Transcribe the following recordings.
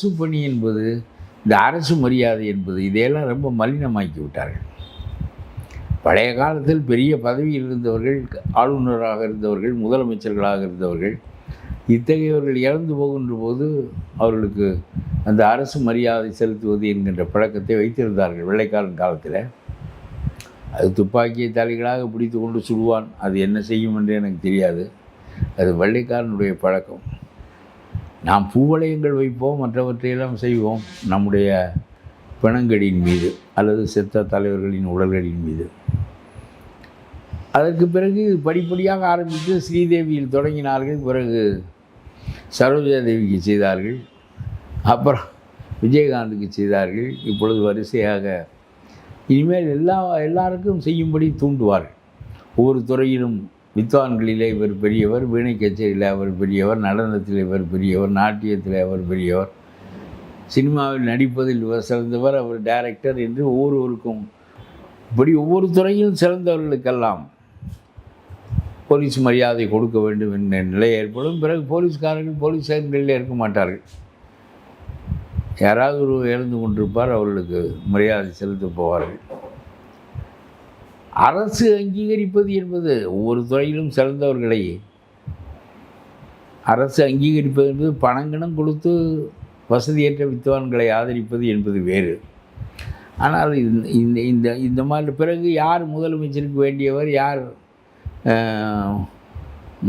அரசு பணி என்பது, இந்த அரசு மரியாதை என்பது இதையெல்லாம் ரொம்ப மலினமாக்கி விட்டார்கள். பழைய காலத்தில் பெரிய பதவியில் இருந்தவர்கள், ஆளுநராக இருந்தவர்கள், முதலமைச்சர்களாக இருந்தவர்கள், இத்தகையவர்கள் இறந்து போகின்ற போது அவர்களுக்கு அந்த அரசு மரியாதை செலுத்துவது என்கின்ற பழக்கத்தை வைத்திருந்தார்கள் வெள்ளைக்காரன் காலத்தில். அது துப்பாக்கியை தலைகளாக பிடித்து கொண்டு சுடுவான், அது என்ன செய்யும் என்று எனக்கு தெரியாது. அது வெள்ளைக்காரனுடைய பழக்கம். நாம் பூவளையங்கள் வைப்போம், மற்றவற்றையெல்லாம் செய்வோம் நம்முடைய பிணங்களின் மீது அல்லது செத்த தலைவர்களின் உடல்களின் மீது. அதற்கு பிறகு படிப்படியாக ஆரம்பித்து ஸ்ரீதேவியில் தொடங்கினார்கள், பிறகு சரோஜா தேவிக்கு செய்தார்கள், அப்புறம் விஜயகாந்துக்கு செய்தார்கள். இப்பொழுது வரிசையாக இனிமேல் எல்லாருக்கும் செய்யும்படி தூண்டுவார்கள். ஒவ்வொரு துறையிலும் வித்வான்களிலே இவர் பெரியவர், வீணை கச்சேரியில் அவர் பெரியவர், நடனத்தில் இவர் பெரியவர், நாட்டியத்தில் அவர் பெரியவர், சினிமாவில் நடிப்பதில் இவர் சிறந்தவர், அவர் டைரக்டர் என்று ஒவ்வொருவருக்கும் இப்படி ஒவ்வொரு துறையிலும் சிறந்தவர்களுக்கெல்லாம் போலீஸ் மரியாதை கொடுக்க வேண்டும் என்ற நிலை ஏற்படும். பிறகு போலீஸ்காரர்கள் போலீஸ் ஸ்டேஷன்களில் இருக்க மாட்டார்கள். யாராவது ஒரு இறந்து கொண்டிருப்பார், அவர்களுக்கு மரியாதை செலுத்த போவார்கள். அரசு அங்கீகரிப்பது என்பது ஒவ்வொரு துறையிலும் சிறந்தவர்களை அரசு அங்கீகரிப்பது என்பது பணங்கணம் கொடுத்து வசதியற்ற வித்வான்களை ஆதரிப்பது என்பது வேறு. ஆனால் இந்த இந்த இந்த மாதிரி பிறகு யார் முதலமைச்சருக்கு வேண்டியவர், யார்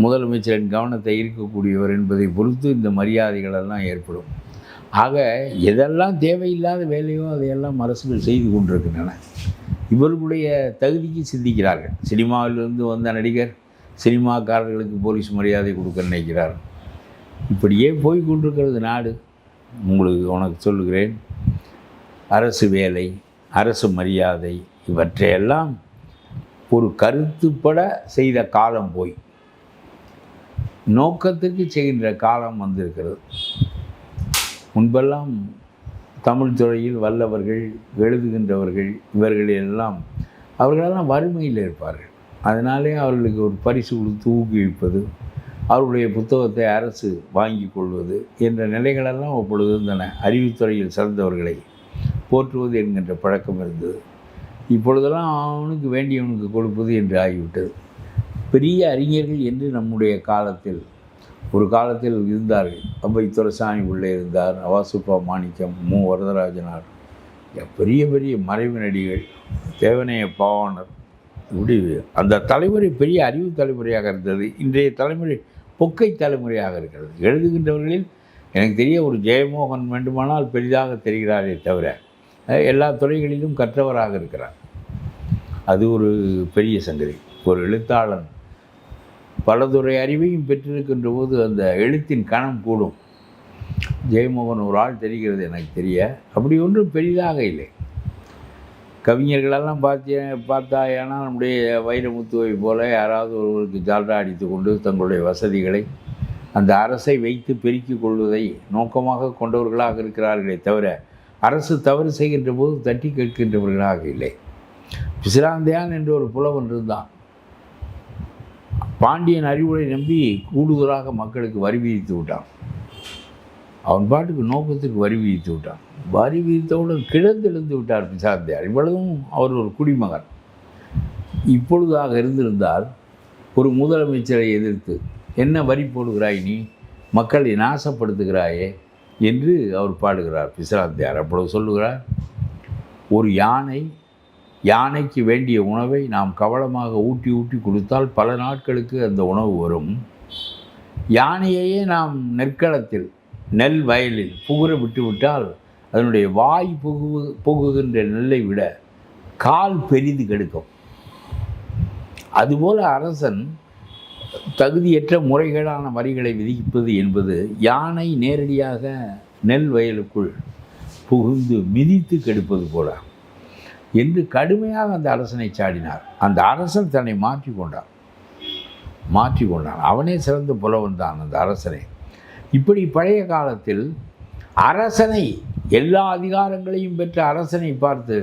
முதலமைச்சரின் கவனத்தை ஈர்க்கக்கூடியவர் என்பதை பொறுத்து இந்த மரியாதைகளெல்லாம் ஏற்படும். ஆக எதெல்லாம் தேவையில்லாத வேலையோ அதையெல்லாம் அரசுகள் செய்து கொண்டிருக்கின்றன. இவர்களுடைய தகுதிக்கு சிந்திக்கிறார்கள். சினிமாவிலிருந்து வந்த நடிகர் சினிமாக்காரர்களுக்கு போலீஸ் மரியாதை கொடுக்க நினைக்கிறார். இப்படியே போய் கொண்டிருக்கிறது நாடு. உனக்கு சொல்லுகிறேன், அரசு வேலை, அரசு மரியாதை இவற்றையெல்லாம் ஒரு கருத்துப்பட செய்த காலம் போய் நோக்கத்திற்கு செய்கின்ற காலம் வந்திருக்கிறது. முன்பெல்லாம் தமிழ் துறையில் வல்லவர்கள், எழுதுகின்றவர்கள், அவர்களெல்லாம் வறுமையில் இருப்பார்கள். அதனாலே அவர்களுக்கு ஒரு பரிசு கொடுத்து ஊக்குவிப்பது, அவருடைய புத்தகத்தை அரசு வாங்கி கொள்வது என்ற நிலைகளெல்லாம் அப்பொழுது இருந்தன. அறிவுத்துறையில் சிறந்தவர்களை போற்றுவது என்கின்ற பழக்கம் இருந்தது. இப்பொழுதெல்லாம் அவனுக்கு வேண்டியவனுக்கு கொடுப்பது என்று ஆகிவிட்டது. பெரிய அறிஞர்கள் என்று நம்முடைய காலத்தில் ஒரு காலத்தில் இருந்தார்கள். அவ்வை துரைசாமி பிள்ளை இருந்தார், அவாசுப்பா மாணிக்கம், மு வரதராஜனார், பெரிய பெரிய மறைவு நடிகள், தேவனைய பாவாணர், இப்படி அந்த தலைமுறை பெரிய அறிவு தலைமுறையாக இருந்தது. இன்றைய தலைமுறை பொக்கை தலைமுறையாக இருக்கிறது. எழுதுகின்றவர்களில் எனக்கு தெரிய ஒரு ஜெயமோகன் வேண்டுமானால் பெரிதாக தெரிகிறாரே தவிர எல்லா துறைகளிலும் கற்றவராக இருக்கிறார். அது ஒரு பெரிய சங்கதி. ஒரு எழுத்தாளன் பலதுறை அறிவையும் பெற்றிருக்கின்ற போது அந்த எழுத்தின் கணம் கூடும். ஜெயமோகன் ஒரு ஆள் தெரிகிறது எனக்கு தெரிய, அப்படி ஒன்றும் பெரிதாக இல்லை. கவிஞர்களெல்லாம் பார்த்தாயானா நம்முடைய வைரமுத்துவை போல யாராவது ஒருவருக்கு ஜால்ரா அடித்து கொண்டு தங்களுடைய வசதிகளை அந்த அரசை வைத்து பெருக்கிக் கொள்வதை நோக்கமாக கொண்டவர்களாக இருக்கிறார்களே தவிர அரசு தவறு செய்கின்ற போது தட்டி கேட்கின்றவர்களாக இல்லை. பிசிராந்தையான் என்ற ஒரு புலவன் இருந்தான். பாண்டியன் அறிவுரை நம்பி கூடுதலாக மக்களுக்கு வரி விதித்து விட்டான். அவன் பாட்டுக்கு நோக்கத்துக்கு வரி விதித்து விட்டான். வரி விதித்தவுடன் கிழந்தெழுந்து விட்டார் பிசாந்தையார். இவ்வளவும் அவர் ஒரு குடிமகன். இப்பொழுதாக இருந்திருந்தால் ஒரு முதலமைச்சரை எதிர்த்து என்ன வரி போடுகிறாய் நீ, மக்களை நாசப்படுத்துகிறாயே என்று அவர் பாடுகிறார் பிசிராந்தையார். அப்பொழுது சொல்லுகிறார், ஒரு யானைக்கு வேண்டிய உணவை நாம் கவனமாக ஊட்டி கொடுத்தால் பல நாட்களுக்கு அந்த உணவு வரும். யானையையே நாம் நெற்களத்தில் நெல் வயலில் புகுற விட்டுவிட்டால் அதனுடைய வாய் புகுகின்ற நெல்லை விட கால் பெரிது கெடுக்கும். அதுபோல் அரசன் தகுதியற்ற முறைகேடான வரிகளை விதிப்பது என்பது யானை நேரடியாக நெல் வயலுக்குள் புகுந்து மிதித்து கெடுப்பது போல என்று கடுமையாக அந்த அரசனை சாடினார். அந்த அரசன் தன்னை மாற்றிக்கொண்டான். அவனே சிறந்த புலவன் தான் அந்த அரசனை. இப்படி பழைய காலத்தில் அரசனை, எல்லா அதிகாரங்களையும் பெற்ற அரசனை பார்த்து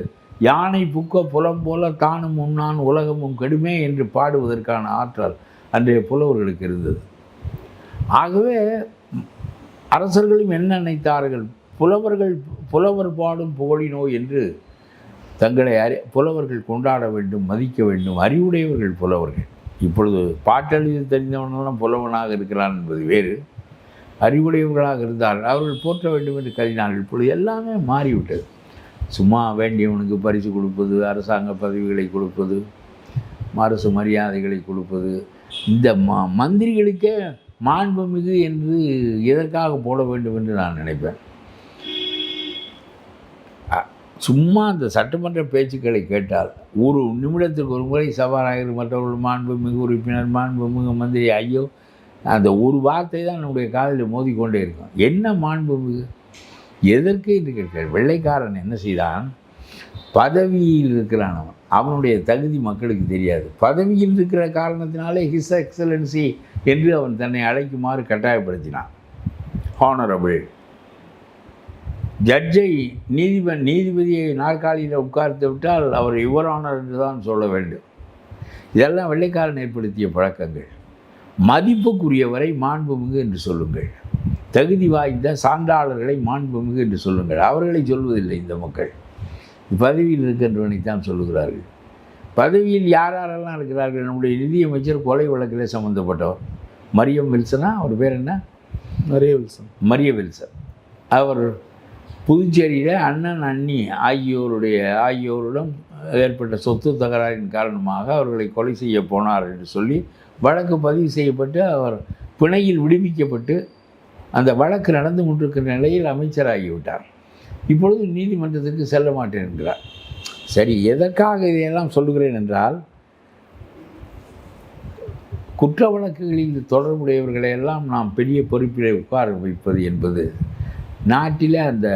யானை புக்க புலம் போல தானும் உண்ணான் உலகமும் கெடுமே என்று பாடுவதற்கான ஆற்றல் அன்றைய புலவர்களுக்கு இருந்தது. ஆகவே அரசர்களும் என்ன நினைத்தார்கள், புலவர் பாடும் புகழினோ என்று தங்களை புலவர்கள் கொண்டாட வேண்டும், மதிக்க வேண்டும். அறிவுடையவர்கள் புலவர்கள். இப்பொழுது பாட்டெழுதி தெரிந்தவனெல்லாம் புலவனாக இருக்கிறான் என்பது வேறு. அறிவுடையவர்களாக இருந்தார்கள், அவர்கள் போற்ற வேண்டும் என்று கருதினார்கள். இப்பொழுது எல்லாமே மாறிவிட்டது. சும்மா வேண்டியவனுக்கு பரிசு கொடுப்பது, அரசாங்க பதவிகளை கொடுப்பது, அரசு மரியாதைகளை கொடுப்பது, இந்த மந்திரிகளுக்கே மாண்புமிகு என்று எதற்காக போட வேண்டும் என்று நான் நினைப்பேன். சும்மா அந்த சட்டமன்ற பேச்சுக்களை கேட்டால் ஒரு நிமிடத்துக்கு ஒரு முறை சபாநாயகர், மற்றவர்கள் மாண்புமிகு உறுப்பினர், மாண்புமிகு மந்திரி, ஐயோ, அந்த ஒரு வார்த்தை தான் நம்முடைய காதில் மோதிக்கொண்டே இருக்கும். என்ன மாண்புமிகு, எதற்கு என்று கேட்கிறார். வெள்ளைக்காரன் என்ன செய்தான், பதவியில் இருக்கிறான், அவனுடைய தகுதி மக்களுக்கு தெரியாது. பதவியில் இருக்கிற காரணத்தினாலே ஹிஸ் எக்ஸலன்சி என்று அவன் தன்னை அழைக்குமாறு கட்டாயப்படுத்தினான். ஹானரபிள் ஜட்ஜை, நீதிபதியை நாற்காலியில் உட்கார்த்து விட்டால் அவர் யுவர் ஆனர் என்று தான் சொல்ல வேண்டும். இதெல்லாம் வெள்ளைக்காரன் ஏற்படுத்திய பழக்கங்கள். மதிப்புக்குரியவரை மாண்புமிகு என்று சொல்லுங்கள், தகுதி வாய்ந்த சான்றாளர்களை மாண்புமிகு என்று சொல்லுங்கள். அவர்களை சொல்வதில்லை இந்த மக்கள். பதவியில் இருக்கின்றவனைத்தான் சொல்லுகிறார்கள். பதவியில் யாரெல்லாம் இருக்கிறார்கள்? நம்முடைய நிதியமைச்சர் கொலை வழக்கில் சம்மந்தப்பட்டவர் மரியம் வில்சனா, அவர் பேர் என்ன, மரிய வில்சன். அவர் புதுச்சேரியில் அண்ணன் அண்ணி ஆகியோருடன் ஏற்பட்ட சொத்து தகராறின் காரணமாக அவர்களை கொலை செய்ய போனார் என்று சொல்லி வழக்கு பதிவு செய்யப்பட்டு அவர் பிணையில் விடுவிக்கப்பட்டு அந்த வழக்கு நடந்து கொண்டிருக்கிற நிலையில் அமைச்சராகிவிட்டார். இப்பொழுது நீதிமன்றத்திற்கு செல்ல மாட்டேன் என்கிறார். சரி, எதற்காக இதையெல்லாம் சொல்லுகிறேன் என்றால், குற்ற வழக்குகளில் தொடர்புடையவர்களையெல்லாம் நாம் பெரிய பொறுப்பிலே உட்கார வைப்பது என்பது நாட்டில் அந்த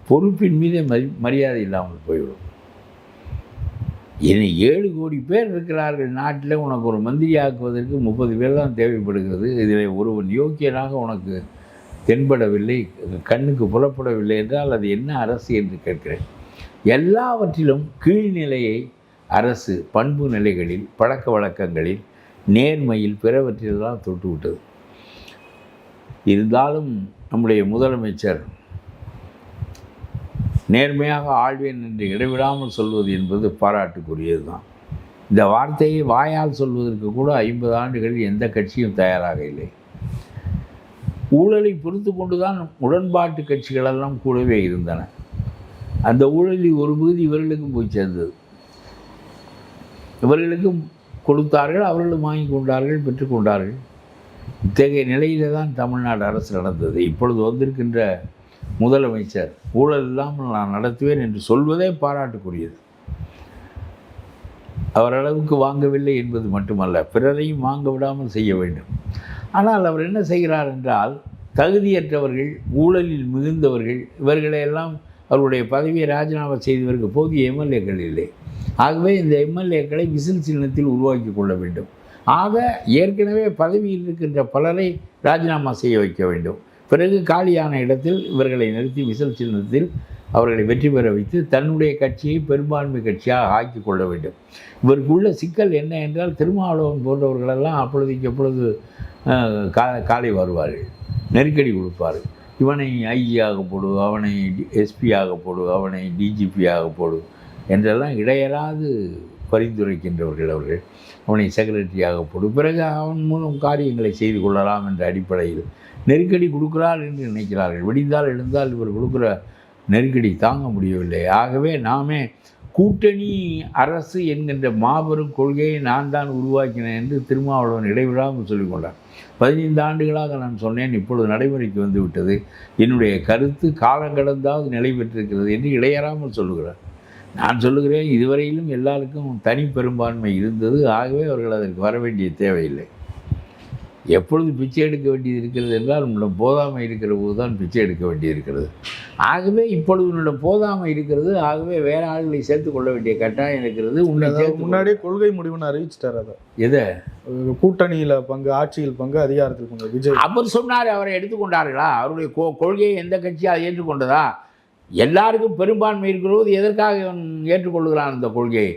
பொறுப்பின் மீதே மரியாதை இல்லாமல் போய்விடும். இனி 7 கோடி பேர் இருக்கிறார்கள் நாட்டில். உனக்கு ஒரு மந்திரி ஆக்குவதற்கு 30 பேர் தான் தேவைப்படுகிறது. இதில் ஒருவன் யோக்கியனாக உனக்கு தென்படவில்லை, கண்ணுக்கு புலப்படவில்லை என்றால் அது என்ன அரசு என்று கேட்கிறேன். எல்லாவற்றிலும் கீழ்நிலையை அரசு பண்பு நிலைகளில், பழக்க வழக்கங்களில், நேர்மையில், பிறவற்றிலெல்லாம் தொட்டு விட்டது. இருந்தாலும் நம்முடைய முதலமைச்சர் நேர்மையாக ஆழ்வேன் என்று இடைவிடாமல் சொல்வது என்பது பாராட்டுக்குரியது தான். இந்த வார்த்தையை வாயால் சொல்வதற்கு கூட 50 ஆண்டுகளில் எந்த கட்சியும் தயாராக இல்லை. ஊழலை பொறுத்து கொண்டு தான் உடன்பாட்டு கட்சிகளெல்லாம் கூடவே இருந்தன. அந்த ஊழலில் ஒரு பகுதி இவர்களுக்கும் போய் சேர்ந்தது. இவர்களுக்கும் கொடுத்தார்கள், அவர்களும் வாங்கி கொண்டார்கள், பெற்றுக்கொண்டார்கள். இத்தகைய நிலையில தான் தமிழ்நாடு அரசு நடந்தது. இப்பொழுது வந்திருக்கின்ற முதலமைச்சர் ஊழல் இல்லாமல் நான் நடத்துவேன் என்று சொல்வதே பாராட்டுக்குரியது. அவரளவுக்கு வாங்கவில்லை என்பது மட்டுமல்ல, பிறரையும் வாங்க விடாமல் செய்ய வேண்டும். ஆனால் அவர் என்ன செய்கிறார் என்றால், தகுதியற்றவர்கள், ஊழலில் மிகுந்தவர்கள், இவர்களையெல்லாம் அவருடைய பதவியை ராஜினாமா செய்தவருக்கு போதிய எம்எல்ஏக்கள் இல்லை. ஆகவே இந்த எம்எல்ஏக்களை விசில் சின்னத்தில் உருவாக்கி கொள்ள வேண்டும். ஆக ஏற்கனவே பதவியில் இருக்கின்ற பலரை ராஜினாமா செய்ய வைக்க வேண்டும். பிறகு காலியான இடத்தில் இவர்களை நிறுத்தி விசில் சின்னத்தில் அவர்களை வெற்றி பெற வைத்து தன்னுடைய கட்சியை பெரும்பான்மை கட்சியாக ஆக்கி கொள்ள வேண்டும். இவருக்குள்ள சிக்கல் என்ன என்றால், திருமாவளவன் போன்றவர்களெல்லாம் அப்பொழுதுக்கு எப்பொழுது காலை வருவார்கள், நெருக்கடி கொடுப்பார்கள். இவனை ஐஜியாக போடு, அவனை எஸ்பியாக போடு, அவனை டிஜிபியாக போடு என்றெல்லாம் இடையராது பரிந்துரைக்கின்றவர்கள் அவர்கள். அவனை செக்ரட்டரியாக போடு, பிறகு அவன் மூலம் காரியங்களை செய்து கொள்ளலாம் என்ற அடிப்படையில் நெருக்கடி கொடுக்கிறார் என்று நினைக்கிறார்கள். விடிந்தால் எழுந்தால் இவர் கொடுக்குற நெருக்கடி தாங்க முடியவில்லை. ஆகவே நாமே கூட்டணி அரசு என்கின்ற மாபெரும் கொள்கையை நான் தான் உருவாக்கினேன் என்று திருமாவளவன் இடைவிடாமல் சொல்லிக்கொண்டார். 15 ஆண்டுகளாக நான் சொன்னேன், இப்பொழுது நடைமுறைக்கு வந்துவிட்டது, என்னுடைய கருத்து காலங்கடந்தாவது நிலை பெற்றிருக்கிறது என்று இடையறாமல் சொல்லுகிறார். நான் சொல்லுகிறேன், இதுவரையிலும் எல்லாருக்கும் தனி பெரும்பான்மை இருந்தது. ஆகவே அவர்கள் அதற்கு வர வேண்டிய தேவையில்லை. எப்பொழுது பிச்சை எடுக்க வேண்டியது இருக்கிறது என்றால், உன்னிடம் போதாமை இருக்கிற போது தான் பிச்சை எடுக்க வேண்டியிருக்கிறது. ஆகவே இப்பொழுது உன்னிடம் போதாமை இருக்கிறது. ஆகவே வேற ஆளுகளை சேர்த்துக் கொள்ள வேண்டிய கட்டாயம் இருக்கிறது. முன்னாடியே கொள்கை முடிவுன்னு அறிவிச்சிட்டார். அதை எதை கூட்டணியில் பங்கு, ஆட்சியில் பங்கு, அதிகாரத்தில் பங்கு விஜய் அவர் சொன்னார். அவரை எடுத்துக்கொண்டார்களா? அவருடைய கொள்கையை எந்த கட்சியாக அதை ஏற்றுக்கொண்டதா? எல்லாருக்கும் பெரும்பான்மை இருக்கிற போது எதற்காக இவன் ஏற்றுக்கொள்கிறான் அந்த கொள்கையை?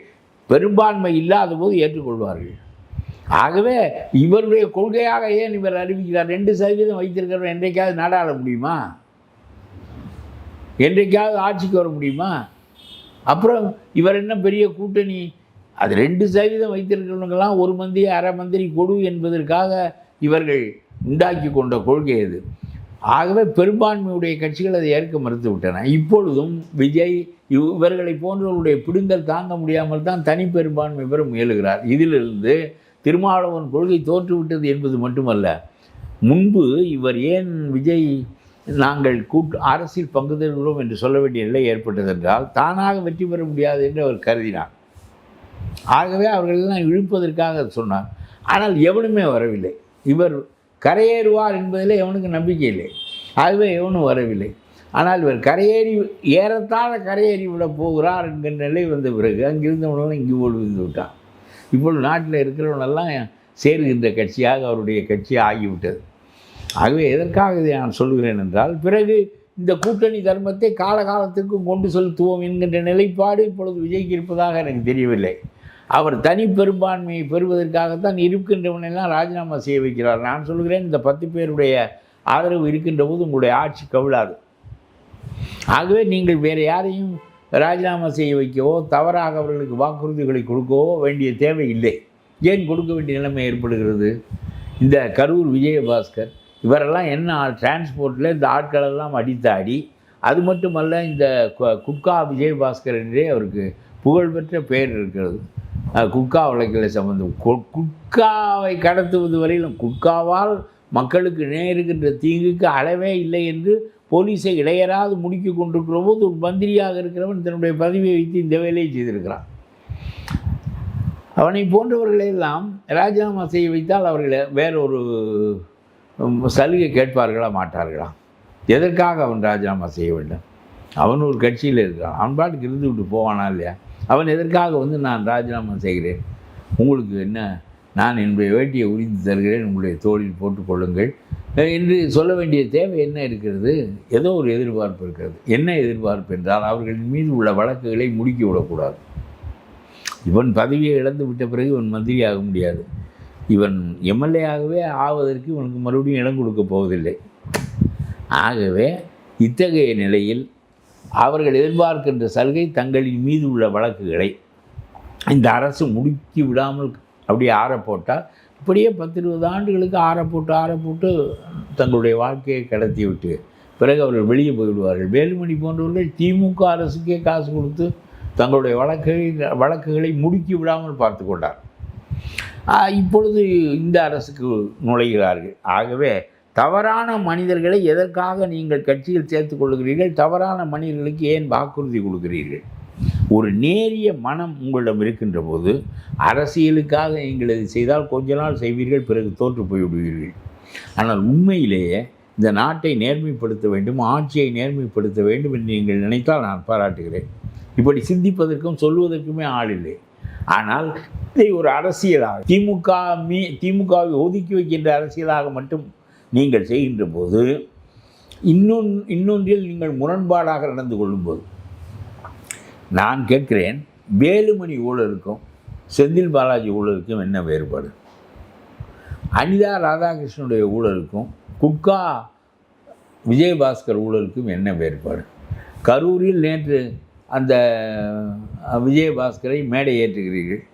பெரும்பான்மை இல்லாத போது ஏற்றுக்கொள்வார்கள். ஆகவே இவருடைய கொள்கையாக ஏன் இவர் அறிவிக்கிறார்? 2% வைத்திருக்கிறவர் என்றைக்காவது நாடாள முடியுமா? என்றைக்காவது ஆட்சிக்கு வர முடியுமா? அப்புறம் இவர் என்ன பெரிய கூட்டணி? அது 2% வைத்திருக்கிறவங்கெல்லாம் ஒரு மந்திரி அரை மந்திரி கொடு என்பதற்காக இவர்கள் உண்டாக்கி கொண்ட கொள்கை அது. ஆகவே பெரும்பான்மையுடைய கட்சிகள் அதை ஏற்க மறுத்து விட்டன. இப்பொழுதும் விஜய் இவர்களை போன்றவர்களுடைய பிடுங்கல் தாங்க முடியாமல் தான் தனி பெரும்பான்மை பெற முயலுகிறார். இதிலிருந்து திருமாவளவன் கொள்கை தோற்றுவிட்டது என்பது மட்டுமல்ல, முன்பு இவர் ஏன் விஜய் நாங்கள் அரசியல் பங்கு தருகிறோம் என்று சொல்ல வேண்டிய நிலை ஏற்பட்டதென்றால் தானாக வெற்றி பெற முடியாது என்று அவர் கருதினார். ஆகவே அவர்களெல்லாம் இழுப்பதற்காக சொன்னார். ஆனால் எவனுமே வரவில்லை. இவர் கரையேறுவார் என்பதில் எவனுக்கு நம்பிக்கை இல்லை. ஆகவே எவனும் வரவில்லை. ஆனால் இவர் ஏறத்தாழ கரையேறி விட போகிறார் என்கிற நிலை வந்த பிறகு அங்கிருந்தவனெல்லாம் இங்கு ஓடி வந்து விட்டான். இப்பொழுது நாட்டில் இருக்கிறவனெல்லாம் சேருகின்ற கட்சியாக அவருடைய கட்சி ஆகிவிட்டது. ஆகவே எதற்காக இதை நான் சொல்கிறேன் என்றால், பிறகு இந்த கூட்டணி தர்மத்தை காலகாலத்திற்கும் கொண்டு செலுத்துவோம் என்கின்ற நிலைப்பாடு இப்பொழுது விஜய்க்கு இருப்பதாக எனக்கு தெரியவில்லை. அவர் தனி பெரும்பான்மையை பெறுவதற்காகத்தான் இருக்கின்றவனெல்லாம் ராஜினாமா செய்ய வைக்கிறார். நான் சொல்கிறேன், இந்த 10 பேருடைய ஆதரவு இருக்கின்ற போது உங்களுடைய ஆட்சி கவிழாது. ஆகவே நீங்கள் வேறு யாரையும் ராஜினாமா செய்ய வைக்கவோ தவறாக அவர்களுக்கு வாக்குறுதிகளை கொடுக்கவோ வேண்டிய தேவை இல்லை. ஏன் கொடுக்க வேண்டிய நிலைமை ஏற்படுகிறது? இந்த கரூர் விஜயபாஸ்கர் இவரெல்லாம் என்ன டிரான்ஸ்போர்ட்டில் இந்த ஆட்களெல்லாம் அடித்தாடி, அது மட்டுமல்ல இந்த குட்கா விஜயபாஸ்கர் என்றே அவருக்கு புகழ்பெற்ற பெயர் இருக்கிறது. குட்கா வழக்கில் சம்பந்தம், குட்காவை கடத்துவது வரையிலும் குட்காவால் மக்களுக்கு நேருகின்ற தீங்குக்கு அளவே இல்லை என்று போலீஸை இடையராது முடுக்கி கொண்டிருக்கிற போது ஒரு மந்திரியாக இருக்கிறவன் தன்னுடைய பதவியை வைத்து இந்த வேலையை செய்திருக்கிறான். அவனை போன்றவர்களெல்லாம் ராஜினாமா செய்ய வைத்தால் அவர்களை வேறொரு சலுகை கேட்பார்களா மாட்டார்களா? எதற்காக அவன் ராஜினாமா செய்ய வேண்டும்? அவன் ஒரு கட்சியில் இருக்கிறான், அவன் பாட்டுக்கு இருந்து விட்டு போவானா இல்லையா? அவன் எதற்காக வந்து நான் ராஜினாமா செய்கிறேன், உங்களுக்கு என்ன, நான் என்னுடைய வேட்டியை உரித்து தருகிறேன், உங்களுடைய தோளில் போட்டுக்கொள்ளுங்கள் என்று சொல்ல வேண்டிய தேவை என்ன இருக்கிறது? ஏதோ ஒரு எதிர்பார்ப்பு இருக்கிறது. என்ன எதிர்பார்ப்பு என்றால், அவர்களின் மீது உள்ள வழக்குகளை முடுக்கி விடக்கூடாது. இவன் பதவியை இழந்து விட்ட பிறகு இவன் மந்திரி ஆக முடியாது. இவன் எம்எல்ஏ ஆவதற்கு இவனுக்கு மறுபடியும் இடம் கொடுக்க போவதில்லை. ஆகவே இத்தகைய நிலையில் அவர்கள் எதிர்பார்க்கின்ற சலுகை தங்களின் மீது உள்ள வழக்குகளை இந்த அரசு முடுக்கி விடாமல் அப்படியே ஆறப்போட்டால், இப்படியே 10-20 ஆண்டுகளுக்கு ஆறப்போட்டு தங்களுடைய வாழ்க்கையை கடத்தி விட்டு பிறகு அவர்கள் வெளியே போய்விடுவார்கள். வேலுமணி போன்றவர்கள் திமுக அரசுக்கே காசு கொடுத்து தங்களுடைய வழக்குகளை முடுக்கி விடாமல் பார்த்து கொண்டார். இப்பொழுது இந்த அரசுக்கு நுழைகிறார்கள். ஆகவே தவறான மனிதர்களை எதற்காக நீங்கள் கட்சியில் சேர்த்துக் கொள்கிறீர்கள்? தவறான மனிதர்களுக்கு ஏன் வாக்குறுதி கொடுக்கிறீர்கள்? ஒரு நேரிய மனம் உங்களிடம் இருக்கின்ற போது அரசியலுக்காக நீங்கள் இதை செய்தால் கொஞ்ச நாள் செய்வீர்கள், பிறகு தோற்று போய்விடுவீர்கள். ஆனால் உண்மையிலேயே இந்த நாட்டை நேர்மைப்படுத்த வேண்டும், ஆட்சியை நேர்மைப்படுத்த வேண்டும் என்று நீங்கள் நினைத்தால் நான் பாராட்டுகிறேன். இப்படி சிந்திப்பதற்கும் சொல்வதற்குமே ஆள் இல்லை. ஆனால் இதை ஒரு அரசியலாக திமுகவை ஒதுக்கி வைக்கின்ற அரசியலாக மட்டும் நீங்கள் செய்கின்ற போது, இன்னொன்றில் நீங்கள் முரண்பாடாக நடந்து கொள்ளும்போது, நான் கேட்கிறேன், வேலுமணி ஊழலுக்கும் செந்தில் பாலாஜி ஊழலுக்கும் என்ன வேறுபாடு? அனிதா ராதாகிருஷ்ணனுடைய ஊழலுக்கும் குட்கா விஜயபாஸ்கர் ஊழலுக்கும் என்ன வேறுபாடு? கரூரில் நேற்று அந்த விஜயபாஸ்கரை மேடை ஏற்றுகிறீர்கள்.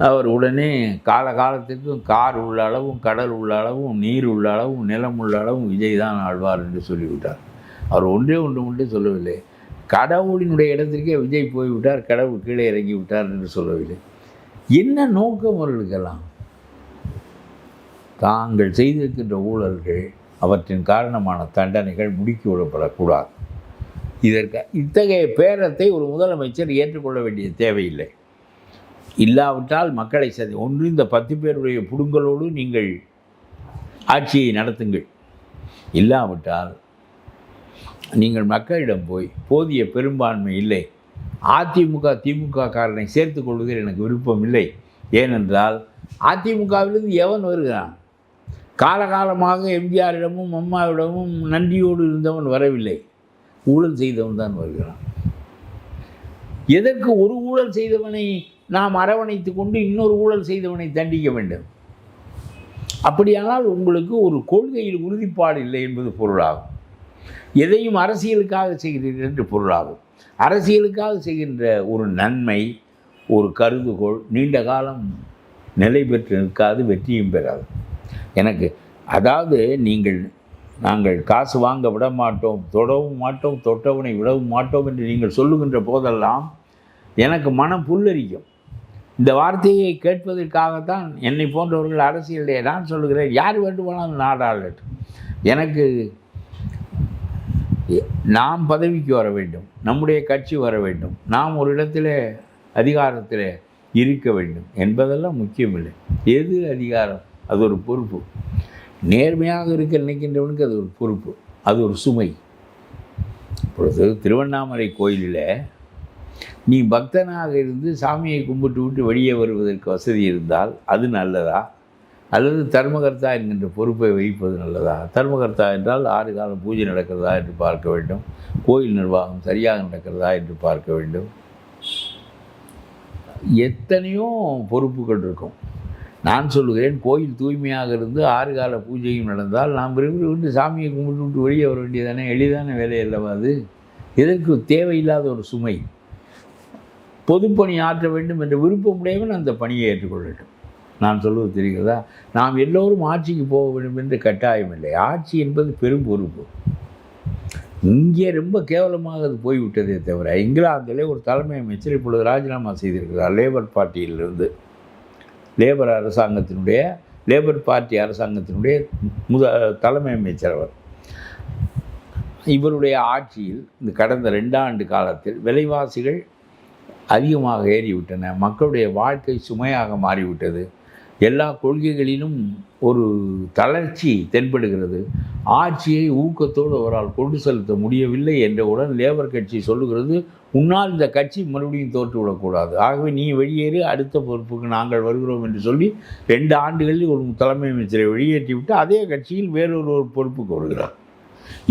அவர் உடனே காலகாலத்திற்கும் கார் உள்ள அளவும், கடல் உள்ள அளவும், நீர் உள்ள அளவும், நிலம் உள்ள அளவும் விஜய் தான் ஆழ்வார் என்று சொல்லிவிட்டார். அவர் ஒன்றே மட்டும் சொல்லவில்லை, கடவுளினுடைய இடத்திற்கே விஜய் போய்விட்டார், கடவுள் கீழே இறங்கி விட்டார் என்று சொல்லவில்லை. என்ன நோக்கம் அவர்களுக்கெல்லாம்? தாங்கள் செய்திருக்கின்ற ஊழல்கள், அவற்றின் காரணமான தண்டனைகள் முடுக்கி விடப்படக்கூடாது. இத்தகைய பேரத்தை ஒரு முதலமைச்சர் ஏற்றுக்கொள்ள வேண்டிய தேவையில்லை. இல்லாவிட்டால் மக்களை ஒன்று இந்த 10 பேருடைய புடுங்கலோடு நீங்கள் ஆட்சியை நடத்துங்கள். இல்லாவிட்டால் நீங்கள் மக்களிடம் போய் போதிய பெரும்பான்மை இல்லை, திமுக காரனை சேர்த்து கொள்வதில் எனக்கு விருப்பம் இல்லை, ஏனென்றால் அதிமுகவிலிருந்து எவன் வருகிறான்? காலகாலமாக எம்ஜிஆரிடமும் அம்மாவிடமும் நன்றியோடு இருந்தவன் வரவில்லை, ஊழல் செய்தவன் தான் வருகிறான். எதற்கு ஒரு ஊழல் செய்தவனை நாம் அரவணைத்து கொண்டு இன்னொரு ஊழல் செய்தவனை தண்டிக்க வேண்டும்? அப்படியானால் உங்களுக்கு ஒரு கொள்கையில் உறுதிப்பாடு இல்லை என்பது பொருளாகும். எதையும் அரசியலுக்காக செய்கிறீர்கள் என்று பொருளாகும். அரசியலுக்காக செய்கின்ற ஒரு நன்மை, ஒரு கருதுகோள் நீண்ட காலம் நிலை பெற்று நிற்காது, வெற்றியும் பெறாது. எனக்கு அதாவது நாங்கள் காசு வாங்க விட மாட்டோம், தொடவும் மாட்டோம், தொட்டவனை விடவும் மாட்டோம் என்று நீங்கள் சொல்லுகின்ற போதெல்லாம் எனக்கு மனம் புல்லரிக்கும். இந்த வார்த்தையை கேட்பதற்காகத்தான் என்னை போன்றவர்கள் அரசியலே நான் சொல்லுகிறேன், யார் வேண்டுமானாலும் நாடாளட்டும். எனக்கு நாம் பதவிக்கு வர வேண்டும், நம்முடைய கட்சி வர வேண்டும், நாம் ஒரு இடத்துல அதிகாரத்தில் இருக்க வேண்டும் என்பதெல்லாம் முக்கியமில்லை. எது அதிகாரம்? அது ஒரு பொறுப்பு. நேர்மையாக இருக்க நினைக்கின்றவனுக்கு அது ஒரு பொறுப்பு, அது ஒரு சுமை. இப்பொழுது திருவண்ணாமலை கோயிலில் நீ பக்தனாக இருந்து சாமியை கும்பிட்டு விட்டு வெளியே வருவதற்கு வசதி இருந்தால் அது நல்லதா, அல்லது தர்மகர்த்தா என்கின்ற பொறுப்பை வகிப்பது நல்லதா? தர்மகர்த்தா என்றால் 6 காலம் பூஜை நடக்கிறதா என்று பார்க்க வேண்டும், கோயில் நிர்வாகம் சரியாக நடக்கிறதா என்று பார்க்க வேண்டும். எத்தனையோ பொறுப்புகள் இருக்கும். நான் சொல்லுகிறேன், கோயில் தூய்மையாக இருந்து 6 கால பூஜையும் நடந்தால் நாம் விரும்பி சாமியை கும்பிட்டு விட்டு வெளியே வர வேண்டியதானே, எளிதான வேலை அல்லவா அது? இதற்கு தேவையில்லாத ஒரு சுமை. பொதுப்பணி ஆற்ற வேண்டும் என்ற விருப்பமுடையவன் அந்த பணியை ஏற்றுக்கொள்ளட்டும். நான் சொல்வது தெரிகிறதா? நாம் எல்லோரும் ஆட்சிக்கு போக வேண்டும் என்று கட்டாயம் இல்லை. ஆட்சி என்பது பெரும் பொறுப்பு. இங்கே ரொம்ப கேவலமாக அது போய்விட்டதே தவிர, இங்கிலாந்திலே ஒரு தலைமை அமைச்சர் இப்பொழுது ராஜினாமா செய்திருக்கிறார் லேபர் பார்ட்டியிலிருந்து. லேபர் பார்ட்டி அரசாங்கத்தினுடைய தலைமை அமைச்சர் அவர். இவருடைய ஆட்சியில் இந்த கடந்த 2 ஆண்டு காலத்தில் விலைவாசிகள் அதிகமாக ஏறிவிட்டன, மக்களுடைய வாழ்க்கை சுமையாக மாறிவிட்டது, எல்லா கொள்கைகளிலும் ஒரு தளர்ச்சி தென்படுகிறது, ஆட்சியை ஊக்கத்தோடு அவரால் கொண்டு செலுத்த முடியவில்லை என்றவுடன் லேபர் கட்சி சொல்லுகிறது, உன்னால் இந்த கட்சி மறுபடியும் தோற்றுவிடக்கூடாது, ஆகவே நீ வெளியேறி அடுத்த பொறுப்புக்கு நாங்கள் வருகிறோம் என்று சொல்லி 2 ஆண்டுகளில் ஒரு தலைமை அமைச்சரை வெளியேற்றிவிட்டு அதே கட்சியில் வேறொரு பொறுப்புக்கு வருகிறார்.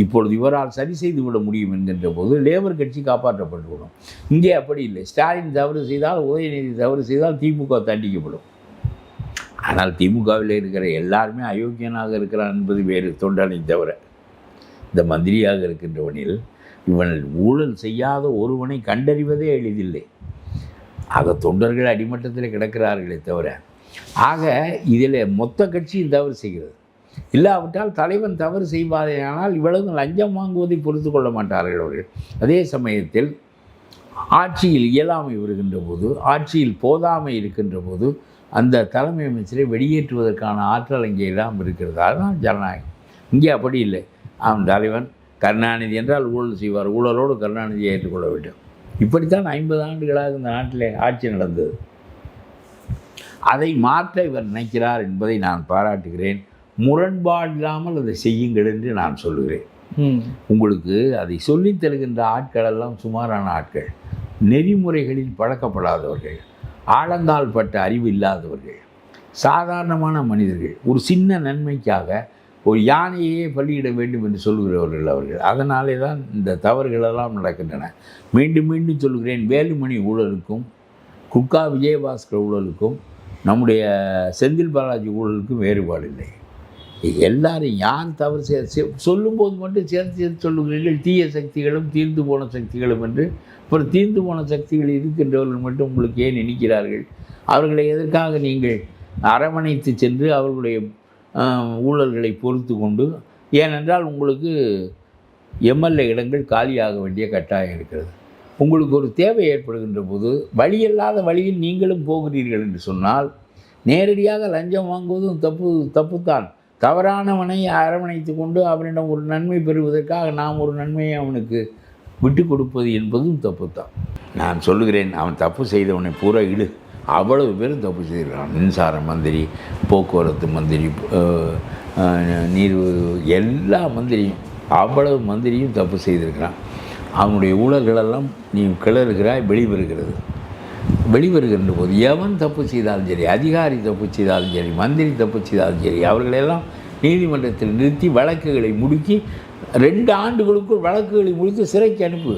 இப்பொழுது இவரால் சரி செய்து விட முடியும் என்கின்ற போது லேபர் கட்சி காப்பாற்றப்பட்டுவிடும். இங்கே அப்படி இல்லை. ஸ்டாலின் தவறு செய்தால், உதயநிதி தவறு செய்தால் திமுக தண்டிக்கப்படும். ஆனால் திமுகவில் இருக்கிற எல்லாருமே அயோக்கியனாக இருக்கிறான் என்பது வேறு, தொண்டனை தவிர. இந்த மந்திரியாக இருக்கின்றவனில் இவன் ஊழல் செய்யாத ஒருவனை கண்டறிவதே எளிதில்லை. ஆக தொண்டர்கள் அடிமட்டத்தில் கிடக்கிறார்களே தவிர. ஆக இதில் மொத்த கட்சியும் தவறு செய்கிறது. இல்லாவிட்டால் தலைவன் தவறு செய்வாரேயானால் இவ்வளவு லஞ்சம் வாங்குவதை பொறுத்து கொள்ள மாட்டார்கள் அவர்கள். அதே சமயத்தில் ஆட்சியில் இயலாமை வருகின்ற போது, ஆட்சியில் போதாமை இருக்கின்ற போது அந்த தலைமை அமைச்சரை வெளியேற்றுவதற்கான ஆற்றல் அங்கே எல்லாம் இருக்கிறது. அதுதான் ஜனநாயகம். இங்கே அப்படி இல்லை. அவன் தலைவன் கருணாநிதி என்றால் ஊழல் செய்வார், ஊழலோடு கருணாநிதியை ஏற்றுக்கொள்ள வேண்டும். இப்படித்தான் 50 ஆண்டுகளாக இந்த நாட்டிலே ஆட்சி நடந்தது. அதை மாற்ற இவர் நினைக்கிறார் என்பதை நான் பாராட்டுகிறேன். முரண்பாடு இல்லாமல் அதை செய்யுங்கள் என்று நான் சொல்லுகிறேன். உங்களுக்கு அதை சொல்லித் தருகின்ற ஆட்கள் எல்லாம் சுமாரான ஆட்கள், நெறிமுறைகளில் பழக்கப்படாதவர்கள், ஆழங்கால் பட்ட அறிவு இல்லாதவர்கள், சாதாரணமான மனிதர்கள். ஒரு சின்ன நன்மைக்காக ஒரு யானையே பலியிட வேண்டும் என்று சொல்லுகிறவர்கள் அவர்கள். அதனாலே தான் இந்த தவறுகளெல்லாம் நடக்கின்றன. மீண்டும் மீண்டும் சொல்லுகிறேன், வேலுமணி ஊழலுக்கும் குட்கா விஜயபாஸ்கர் ஊழலுக்கும் நம்முடைய செந்தில் பாலாஜி ஊழலுக்கும் வேறுபாடு இல்லை. எல்லாரும் யார் தவறு சொல்லும்போது மட்டும் சேர்த்து சொல்லுகிறீர்கள், தீய சக்திகளும் தீர்ந்து போன சக்திகளும் என்று. அப்புறம் தீர்ந்து போன சக்திகள் இருக்கின்றவர்கள் மட்டும் உங்களுக்கு ஏன் நினைக்கிறார்கள்? அவர்களை எதற்காக நீங்கள் அரவணைத்து சென்று அவர்களுடைய ஊழல்களை பொறுத்து கொண்டு? ஏனென்றால் உங்களுக்கு எம்எல்ஏ இடங்கள் காலியாக வேண்டிய கட்டாயம் இருக்கிறது. உங்களுக்கு ஒரு தேவை ஏற்படுகின்ற போது வழியில்லாத வழியில் நீங்களும் போகிறீர்கள் என்று சொன்னால், நேரடியாக லஞ்சம் வாங்குவதும் தப்புத்தான். தவறானவனை அரவணைத்து கொண்டு அவனிடம் ஒரு நன்மை பெறுவதற்காக நாம் ஒரு நன்மையை அவனுக்கு விட்டு கொடுப்பது என்பதும் தப்புத்தான். நான் சொல்லுகிறேன், அவன் தப்பு செய்தவனை பூரா இடு. அவ்வளவு பேரும் தப்பு செய்திருக்கிறான். மின்சார மந்திரி, போக்குவரத்து மந்திரி, நீர், எல்லா மந்திரியும், அவ்வளவு மந்திரியும் தப்பு செய்திருக்கிறான். அவனுடைய ஊழல்களெல்லாம் நீ கிளறுகிறாய், வெளிவருகின்ற போது எவன் தப்பு செய்தாலும் சரி, அதிகாரி தப்பு செய்தாலும் சரி, மந்திரி தப்பு செய்தாலும் சரி, அவர்களெல்லாம் நீதிமன்றத்தில் நிறுத்தி வழக்குகளை முடுக்கி 2 ஆண்டுகளுக்குள் வழக்குகளை முடித்து சிறைக்கு அனுப்பு.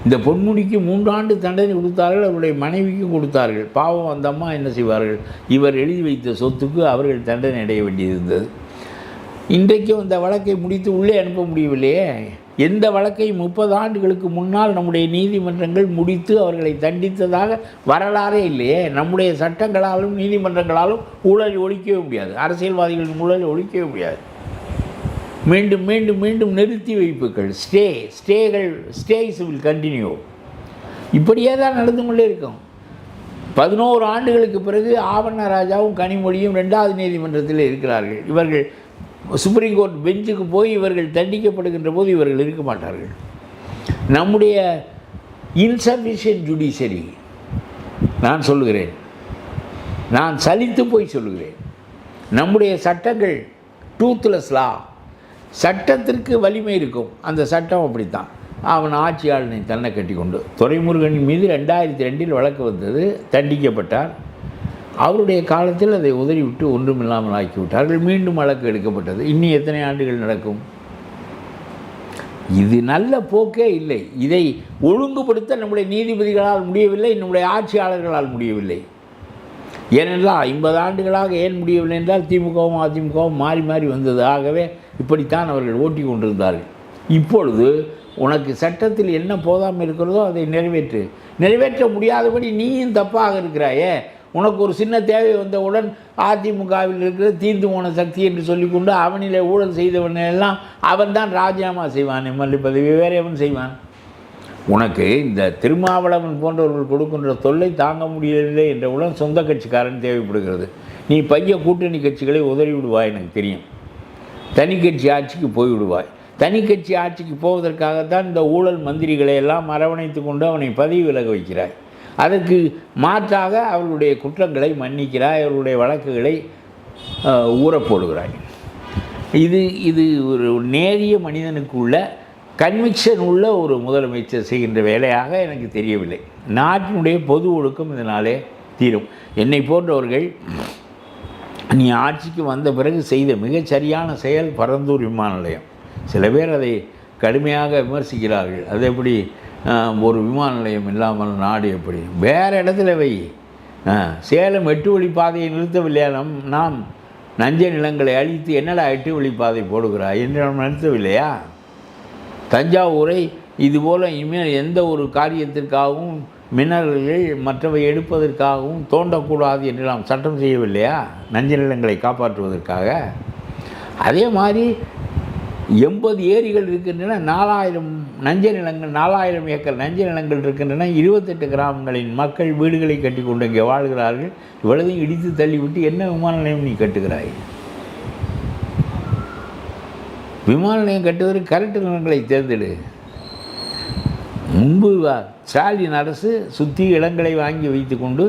இந்த பொன்முடிக்கு 3 ஆண்டு தண்டனை கொடுத்தார்கள், அவருடைய மனைவிக்கும் கொடுத்தார்கள். பாவம், அந்த அம்மா என்ன செய்வார்கள்? இவர் எழுதி வைத்த சொத்துக்கு அவர்கள் தண்டனை அடைய வேண்டியிருந்தது. இன்றைக்கும் இந்த வழக்கை முடித்து உள்ளே அனுப்ப முடியவில்லையே. எந்த வழக்கை 30 ஆண்டுகளுக்கு முன்னால் நம்முடைய நீதிமன்றங்கள் முடித்து அவர்களை தண்டித்ததாக வரலாறே இல்லையே. நம்முடைய சட்டங்களாலும் நீதிமன்றங்களாலும் ஊழலை ஒழிக்கவே முடியாது, அரசியல்வாதிகளின் ஊழலை ஒழிக்கவே முடியாது. மீண்டும் மீண்டும் மீண்டும் நிறுத்தி வைப்புகள், ஸ்டேஸ் வில் கண்டினியூ. இப்படியே தான் நடந்து கொண்டே இருக்கும். 11 ஆண்டுகளுக்கு பிறகு ஆவண்ண ராஜாவும் கனிமொழியும் 2வது நீதிமன்றத்தில் இருக்கிறார்கள். இவர்கள் சுப்ரீம் கோர்ட் பெஞ்சுக்கு போய் இவர்கள் தண்டிக்கப்படுகின்ற போது இவர்கள் இருக்க மாட்டார்கள். நம்முடைய இன்சஃபிஷியன்ட் ஜுடிஷரி, நான் சொல்லுகிறேன், நான் சலித்து போய் சொல்லுகிறேன், நம்முடைய சட்டங்கள் டூத்லெஸ் லா. சட்டத்திற்கு வலிமை இருக்கும், அந்த சட்டம் அப்படித்தான். அவன் ஆட்சியாளனை தன்னை கட்டி கொண்டு துரைமுருகன் மீது 2002 வழக்கு வந்தது, தண்டிக்கப்பட்டார். அவருடைய காலத்தில் அதை உதறிவிட்டு ஒன்றுமில்லாமல் ஆக்கிவிட்டார்கள். மீண்டும் வழக்கு எடுக்கப்பட்டது. இன்னி எத்தனை ஆண்டுகள் நடக்கும்? இது நல்ல போக்கே இல்லை. இதை ஒழுங்குபடுத்த நம்முடைய நீதிபதிகளால் முடியவில்லை, நம்முடைய ஆட்சியாளர்களால் முடியவில்லை. ஏனென்றால் 50 ஆண்டுகளாக ஏன் முடியவில்லை என்றால் திமுகவும் அதிமுகவும் மாறி மாறி வந்தது. ஆகவே இப்படித்தான் அவர்கள் ஓட்டி கொண்டிருந்தார்கள். இப்பொழுது உனக்கு சட்டத்தில் என்ன போதாமல் இருக்கிறதோ அதை நிறைவேற்ற முடியாதபடி நீயும் தப்பாக இருக்கிறாயே. உனக்கு ஒரு சின்ன தேவை வந்தவுடன் அதிமுகவில் இருக்கிற தீர்ந்து போன சக்தி என்று சொல்லிக்கொண்டு அவனிலே ஊழல் செய்தவனெல்லாம் அவன் தான் ராஜினாமா செய்வான், எம்எல்ஏ பதவி வேறு எவன் செய்வான்? உனக்கு இந்த திருமாவளவன் போன்றவர்கள் கொடுக்கின்ற தொல்லை தாங்க முடியவில்லை என்றவுடன் சொந்த கட்சிக்காரன் தேவைப்படுகிறது. நீ பைய கூட்டணி கட்சிகளை உதறி விடுவாய், எனக்கு தெரியும். தனி கட்சி ஆட்சிக்கு போய்விடுவாய். தனி கட்சி ஆட்சிக்கு போவதற்காகத்தான் இந்த ஊழல் மந்திரிகளை எல்லாம் அரவணைத்து கொண்டு அவனை பதவி விலக வைக்கிறாய். அதற்கு மாற்றாக அவர்களுடைய குற்றங்களை மன்னிக்கிறாய், அவர்களுடைய வழக்குகளை ஊறப்போடுகிறாய். இது ஒரு நேரிய மனிதனுக்கு உள்ள கன்விக்ஷன் உள்ள ஒரு முதலமைச்சர் செய்கின்ற வேலையாக எனக்கு தெரியவில்லை. நாட்டினுடைய பொது ஒழுக்கம் இதனாலே தீரும். என்னை போன்றவர்கள் நீ ஆட்சிக்கு வந்த பிறகு செய்த மிகச்சரியான செயல் பரந்தூர் விமான நிலையம். சில பேர் அதை கடுமையாக விமர்சிக்கிறார்கள். அது எப்படி ஒரு விமான நிலையம் இல்லாமல் நாடு எப்படி? வேறு இடத்துல வை. சேலம் 8 வழி பாதையை நிறுத்தவில்லையா? நாம் நஞ்சை நிலங்களை அழித்து என்னடா 8 வழி பாதை போடுகிறாய் என்று நாம் நிறுத்தவில்லையா? தஞ்சாவூரை இதுபோல் இனிமேல் எந்த ஒரு காரியத்திற்காகவும் மினரல்கள் மற்றவை எடுப்பதற்காகவும் தோண்டக்கூடாது என்று நாம் சட்டம் செய்யவில்லையா? நஞ்சை நிலங்களை காப்பாற்றுவதற்காக. அதே மாதிரி 80 ஏரிகள் இருக்கின்றன, 4000 நஞ்சை நிலங்கள், 4000 ஏக்கர் நஞ்சை நிலங்கள் இருக்கின்றன. 28 கிராமங்களின் மக்கள் வீடுகளை கட்டி கொண்டு இங்கே வாழ்கிறார்கள். இவ்வளதையும் இடித்து தள்ளிவிட்டு என்ன விமான நிலையம் நீ கட்டுகிறாய்? விமான நிலையம் கட்டுவதற்கு கரெக்டு நிலங்களை தேர்ந்தெடு. முன்பு ஸ்டாலின் அரசு சுற்றி இடங்களை வாங்கி வைத்து கொண்டு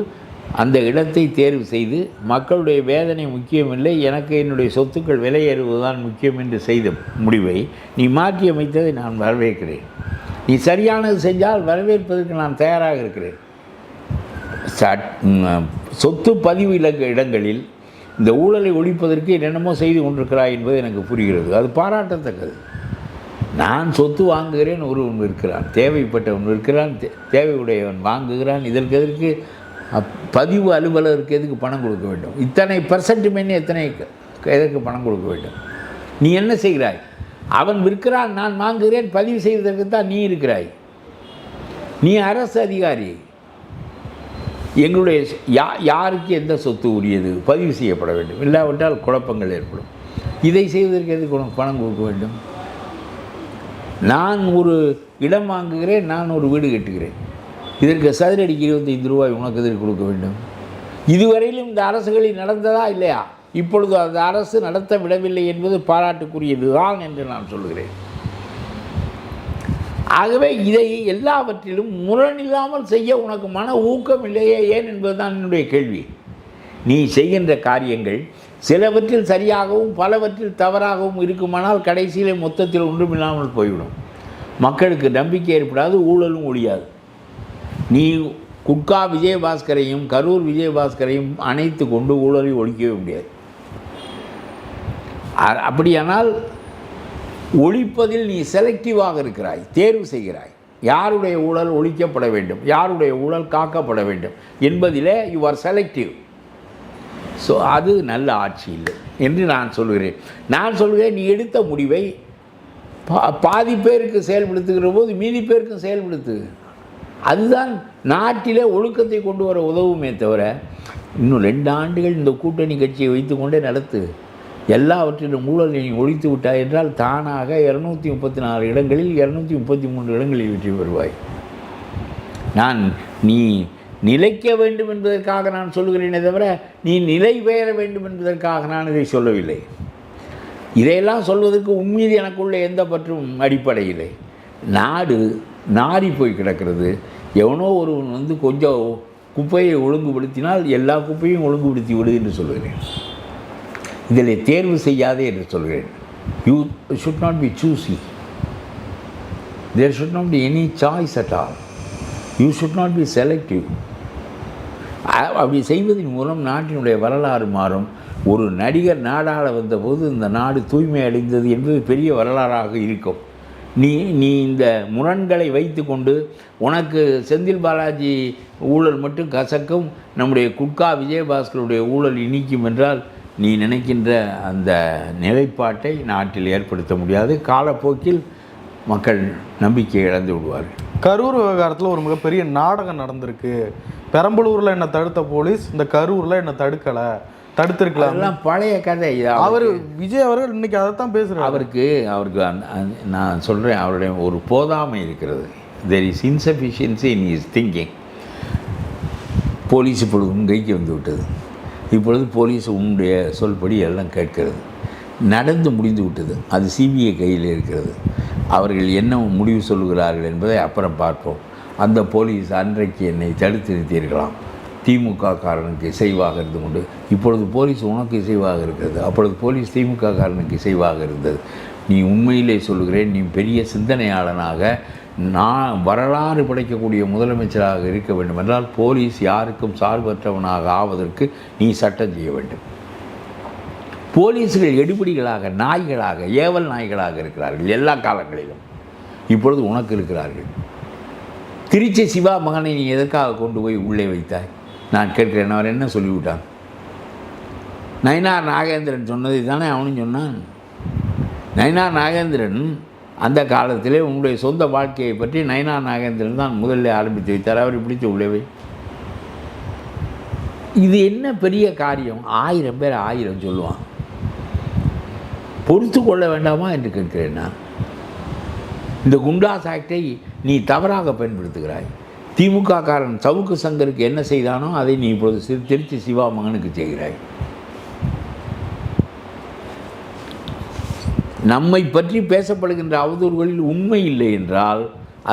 அந்த இடத்தை தேர்வு செய்து மக்களுடைய வேதனை முக்கியமில்லை, எனக்கு என்னுடைய சொத்துக்கள் விலையேறுவதுதான் முக்கியம் என்று செய்த முடிவை நீ மாற்றி அமைத்ததை நான் வரவேற்கிறேன். நீ சரியானது செஞ்சால் வரவேற்பதற்கு நான் தயாராக இருக்கிறேன். சொத்து பதிவு இடங்களில் இந்த ஊழலை ஒழிப்பதற்கு என்னென்னமோ செய்து கொண்டிருக்கிறாய் என்பது எனக்கு புரிகிறது. அது பாராட்டத்தக்கது. நான் சொத்து வாங்குகிறேன், ஒருவன் இருக்கிறான், தேவைப்பட்டவன் இருக்கிறான், தேவையுடையவன் வாங்குகிறான். இதற்கு பதிவு அலுவலருக்கு எதுக்கு பணம் கொடுக்க வேண்டும்? இத்தனை % எத்தனை எதற்கு பணம் கொடுக்க வேண்டும்? நீ என்ன செய்கிறாய்? அவன் விற்கிறான், நான் வாங்குகிறேன், பதிவு செய்வதற்கு தான் நீ இருக்கிறாய். நீ அரசு அதிகாரி. எங்களுடைய யாருக்கு எந்த சொத்து உரியது பதிவு செய்யப்பட வேண்டும், இல்லாவிட்டால் குழப்பங்கள் ஏற்படும். இதை செய்வதற்கு எதுக்கு உனக்கு பணம் கொடுக்க வேண்டும்? நான் ஒரு இடம் வாங்குகிறேன், நான் ஒரு வீடு கட்டுகிறேன், இதற்கு சதுரடிக்கு 25 ரூபாய் உனக்கு எதிர்க்கு கொடுக்க வேண்டும். இதுவரையிலும் இந்த அரசுகளில் நடந்ததா இல்லையா? இப்பொழுது அந்த அரசு நடத்த விடவில்லை என்பது பாராட்டுக்குரியது தான் என்று நான் சொல்லுகிறேன். ஆகவே இதை எல்லாவற்றிலும் முரணில்லாமல் செய்ய உனக்கு மன ஊக்கம் இல்லையே ஏன் என்பதுதான் என்னுடைய கேள்வி. நீ செய்கின்ற காரியங்கள் சிலவற்றில் சரியாகவும் பலவற்றில் தவறாகவும் இருக்குமானால் கடைசியிலே மொத்தத்தில் ஒன்றுமில்லாமல் போய்விடும். மக்களுக்கு நம்பிக்கை ஏற்படாது, ஊழலும் ஒழியாது. நீ குட்கா விஜயபாஸ்கரையும் கரூர் விஜயபாஸ்கரையும் அணைத்து கொண்டு ஊழலை ஒழிக்கவே முடியாது. அப்படியானால் ஒழிப்பதில் நீ செலக்டிவாக இருக்கிறாய், தேர்வு செய்கிறாய். யாருடைய ஊழல் ஒழிக்கப்பட வேண்டும், யாருடைய ஊழல் காக்கப்பட வேண்டும் என்பதிலே யூ ஆர் செலக்டிவ். ஸோ அது நல்ல ஆட்சி இல்லை. என்று நான் சொல்கிறேன். நான் சொல்கிறேன், நீ எடுத்த முடிவை பாதி பேருக்கு செயல்படுத்துகிற போது மீதி பேருக்கும் செயல்படுத்து. அதுதான் நாட்டிலே ஒழுக்கத்தை கொண்டு வர உதவுமே தவிர, இன்னும் 2 ஆண்டுகள் இந்த கூட்டணி கட்சியை வைத்து கொண்டே நடத்து, எல்லாவற்றிலும் ஊழலை நீ ஒழித்து விட்டாய் என்றால் தானாக 234 இடங்களில் 233 இடங்களில் வெற்றி பெறுவாய். நீ நிலைக்க வேண்டும் என்பதற்காக நான் சொல்கிறேனே தவிர, நீ நிலை பெயர வேண்டும் என்பதற்காக நான் இதை சொல்லவில்லை. இதையெல்லாம் சொல்வதற்கு உண்மையில் எனக்குள்ள எந்த பற்றும் அடிப்படையில்லை. நாடு நாரி போய் கிடக்கிறது. எவனோ ஒருவன் கொஞ்சம் குப்பையை ஒழுங்குபடுத்தினால் எல்லா குப்பையும் ஒழுங்குபடுத்தி விடு என்று சொல்கிறேன். இதில் தேர்வு செய்யாதே என்று சொல்கிறேன். You should not be choosy. There should not be any choice at all. You should not be selective. அப்படி செய்வதன் மூலம் நாட்டினுடைய வரலாறு மாறும். ஒரு நடிகர் நாடாள வந்தபோது இந்த நாடு தூய்மை அடைந்தது என்பது பெரிய வரலாறாக இருக்கும். நீ இந்த முரண்களை வைத்து கொண்டு உனக்கு செந்தில் பாலாஜி ஊழல் மட்டும் கசக்கும், நம்முடைய குட்கா விஜயபாஸ்கருடைய ஊழல் இனிக்கும் என்றால் நீ நினைக்கின்ற அந்த நிலைப்பாட்டை நாட்டில் ஏற்படுத்த முடியாது. காலப்போக்கில் மக்கள் நம்பிக்கை இழந்து விடுவார்கள். கரூர் விவகாரத்தில் ஒரு மிகப்பெரிய நாடகம் நடந்திருக்கு. பெரம்பலூரில் என்னை தடுத்த போலீஸ் இந்த கரூரில் என்னை தடுத்திருக்கலாம். அதெல்லாம் பழைய கதை. விஜய் அவர்கள் இன்னைக்கு அதை தான் பேசுகிறார். அவருக்கு நான் சொல்கிறேன், அவருடைய ஒரு போதாமை இருக்கிறது. There is insufficiency in his thinking. Police இப்பொழுது உன் கைக்கு வந்து விட்டது. இப்பொழுது போலீஸ் உன்னுடைய சொல்படி எல்லாம் கேட்கிறது. நடந்து முடிந்து விட்டது. அது சிபிஐ கையில் இருக்கிறது. அவர்கள் என்ன முடிவு சொல்லுகிறார்கள் என்பதை அப்புறம் பார்ப்போம். அந்த போலீஸ் அன்றைக்கு என்னை தடுத்து நிறுத்தியிருக்கலாம். திமுக காரனுக்கு இசைவாக இருந்து கொண்டு இப்பொழுது போலீஸ் உனக்கு இசைவாக இருக்கிறது. அப்பொழுது போலீஸ் திமுக காரனுக்கு இசைவாக இருந்தது. நீ உண்மையிலே சொல்லுகிறேன், நீ பெரிய சிந்தனையாளனாக நான் வரலாறு படைக்கக்கூடிய முதலமைச்சராக இருக்க வேண்டும் என்றால் போலீஸ் யாருக்கும் சார்பற்றவனாக ஆவதற்கு நீ சட்டம் செய்ய வேண்டும். போலீஸ்கள் எடுபடிகளாக நாய்களாக ஏவல் நாய்களாக இருக்கிறார்கள் எல்லா காலங்களிலும். இப்பொழுது உனக்கு இருக்கிறார்கள். திருச்சி சிவா மகனை நீ எதற்காக கொண்டு போய் உள்ளே வைத்தாய்? நான் கேட்கிறேன். அவர் என்ன சொல்லிவிட்டான்? நயினார் நாகேந்திரன் சொன்னதை தானே அவனும் சொன்னான். நயினார் நாகேந்திரன் அந்த காலத்திலே உன்னுடைய சொந்த வாழ்க்கையை பற்றி நயினார் நாகேந்திரன் தான் முதல்ல ஆரம்பித்து வைத்தார். அவர் பிடிச்ச உள்ளவை. இது என்ன பெரிய காரியம்? 1000 பேர் 1000 சொல்லுவான். பொறுத்து கொள்ள வேண்டாமா என்று கேட்கிறேன் நான். இந்த குண்டாஸ் ஆக்டை நீ தவறாக பயன்படுத்துகிறாய். திமுக காரன் சவுக்கு சங்கருக்கு என்ன செய்தானோ அதை நீ இப்பொழுது திருச்சி சிவா மகனுக்கு செய்கிறாய். நம்மை பற்றி பேசப்படுகின்ற அவதூறுகளில் உண்மை இல்லை என்றால்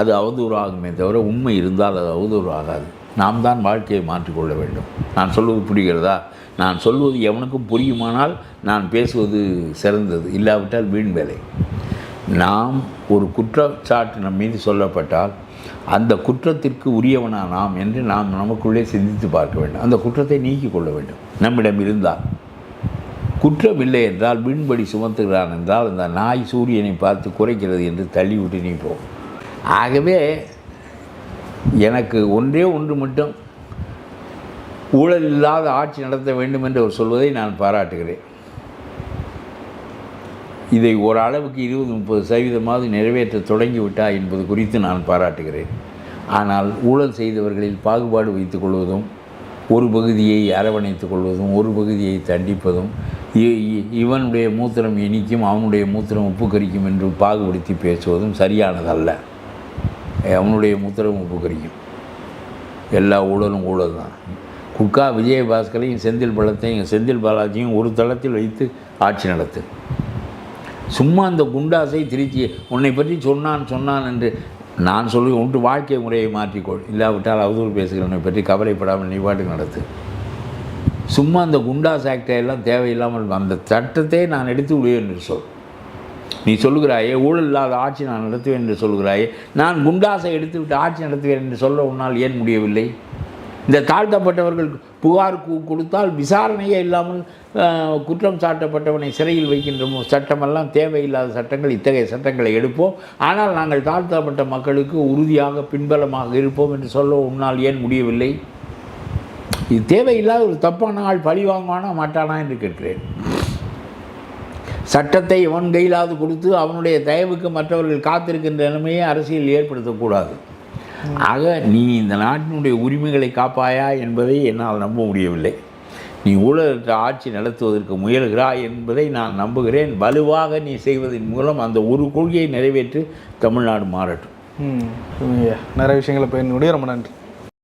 அது அவதூறாகுமே தவிர உண்மை இருந்தால் அது அவதூறு ஆகாது. நாம் தான் வாழ்க்கையை மாற்றிக்கொள்ள வேண்டும். நான் சொல்வது புரிகிறதா? நான் சொல்வது எவனுக்கும் புரியுமானால் நான் பேசுவது சிறந்தது, இல்லாவிட்டால் வீண் வேலை. நாம் ஒரு குற்றச்சாட்டு நம் மீது சொல்லப்பட்டால் அந்த குற்றத்திற்கு உரியவனா நாம் என்று நாம் நமக்குள்ளே சிந்தித்து பார்க்க வேண்டும். அந்த குற்றத்தை நீக்கிக் கொள்ள வேண்டும் நம்மிடம் இருந்தால். குற்றம் இல்லை என்றால் வீண்படி சுமத்துகிறான் என்றால் அந்த நாய் சூரியனை பார்த்து குறைக்கிறது என்று தள்ளிவிட்டு நீ போ. ஆகவே எனக்கு ஒன்றே ஒன்று மட்டும், ஊழல் இல்லாத ஆட்சி நடத்த வேண்டும் என்று அவர் சொல்வதை நான் பாராட்டுகிறேன். இதை ஓரளவுக்கு 20-30% நிறைவேற்ற தொடங்கிவிட்டா என்பது குறித்து நான் பாராட்டுகிறேன். ஆனால் ஊழல் செய்தவர்களில் பாகுபாடு வைத்துக் கொள்வதும், ஒரு பகுதியை அரவணைத்துக் கொள்வதும், ஒரு பகுதியை தண்டிப்பதும், இவனுடைய மூத்திரம் இனிக்கும் அவனுடைய மூத்திரம் உப்பு கரிக்கும் என்று பாகுபடுத்தி பேசுவதும் சரியானதல்ல. அவனுடைய மூத்திரம் உப்பு கரிக்கும். எல்லா ஊழலும் ஊழல் தான். குட்கா விஜயபாஸ்கரையும் செந்தில் பாலாஜியும் ஒரு தளத்தில் வைத்து ஆட்சி நடத்து. சும்மா அந்த குண்டாசை திருச்சி உன்னை பற்றி சொன்னான் என்று நான் சொல்லி உண்டு வாழ்க்கை முறையை மாற்றிக்கொள். இல்லாவிட்டால் அவதூறு பேசுகிறவனை பற்றி கவலைப்படாமல் நீ பாட்டுக்கு நடத்து. சும்மா அந்த குண்டாஸ் ஆக்டை எல்லாம் தேவையில்லாமல் அந்த சட்டத்தை நான் எடுத்து விடுவேன் என்று சொல். நீ சொல்லுகிறாயே ஊழல் இல்லாத ஆட்சி நான் நடத்துவேன் என்று சொல்கிறாயே, நான் குண்டாசை எடுத்துவிட்டு ஆட்சி நடத்துவேன் என்று சொல்ல உன்னால் ஏன் முடியவில்லை? இந்த தாழ்த்தப்பட்டவர்கள் புகார் கொடுத்தால் விசாரணையே இல்லாமல் குற்றம் சாட்டப்பட்டவனை சிறையில் வைக்கின்ற சட்டமெல்லாம் தேவையில்லாத சட்டங்கள். இத்தகைய சட்டங்களை எடுப்போம், ஆனால் நாங்கள் தாழ்த்தப்பட்ட மக்களுக்கு உறுதியாக பின்பலமாக இருப்போம் என்று சொல்ல உன்னால் ஏன் முடியவில்லை? இது தேவையில்லாத ஒரு தப்பான ஆள் பழி வாங்குவானா மாட்டானா என்று கேட்கிறேன். சட்டத்தை எவன் கையிலாவது கொடுத்து அவனுடைய தயவுக்கு மற்றவர்கள் காத்திருக்கின்ற நிலைமையை அரசியல் ஏற்படுத்தக்கூடாது. ஆக நீ இந்த நாட்டினுடைய உரிமைகளை காப்பாயா என்பதை என்னால் நம்ப முடியவில்லை. நீ ஊழலற்ற ஆட்சி நடத்துவதற்கு முயல்கிறாய் என்பதை நான் நம்புகிறேன். வலுவாக நீ செய்வதன் மூலம் அந்த ஒரு கொள்கையை நிறைவேற்றி தமிழ்நாடு மாறட்டும். நிறைய விஷயங்களை போய் ரொம்ப நன்றி.